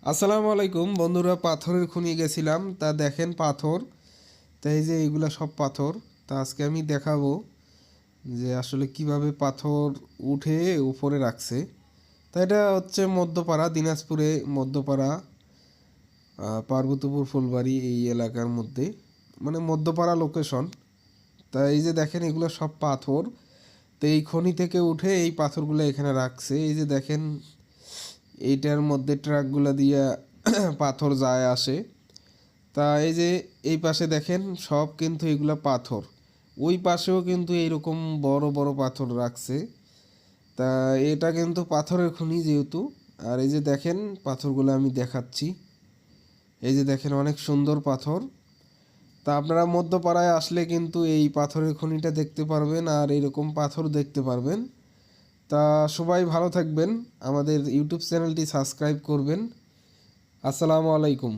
আসসালামু আলাইকুম বন্ধুরা, পাথরের খনি গেছিলাম। তা দেখেন পাথর, তাই যে এইগুলা সব পাথর। তা আজকে আমি দেখাবো যে আসলে কিভাবে পাথর উঠে উপরে রাখছে। তা এটা হচ্ছে মধ্যপাড়া, দিনাজপুরে মধ্যপাড়া, পার্বতীপুর ফুলবাড়ি এই এলাকার মধ্যে, মানে মধ্যপাড়া লোকেশন। তা এই যে দেখেন এগুলো সব পাথর। তো এই খনি থেকে উঠে এই পাথরগুলো এখানে রাখছে। এই যে দেখেন এইটার মধ্যে ট্রাকগুলো দিয়া পাথর যায় আসে। তা এই যে এই পাশে দেখেন সব কিন্তু এগুলা পাথর। ওই পাশেও কিন্তু এইরকম বড় বড় পাথর রাখছে। তা এটা কিন্তু পাথরের খনি যেহেতু। আর এই যে দেখেন পাথরগুলো আমি দেখাচ্ছি। এই যে দেখেন অনেক সুন্দর পাথর। তা আপনারা মধ্যপাড়ায় আসলে কিন্তু এই পাথরের খনিটা দেখতে পারবেন আর এরকম পাথর দেখতে পারবেন। তা সবাই ভালো থাকবেন, আমাদের ইউটিউব চ্যানেলটি সাবস্ক্রাইব করবেন। আসসালামু আলাইকুম।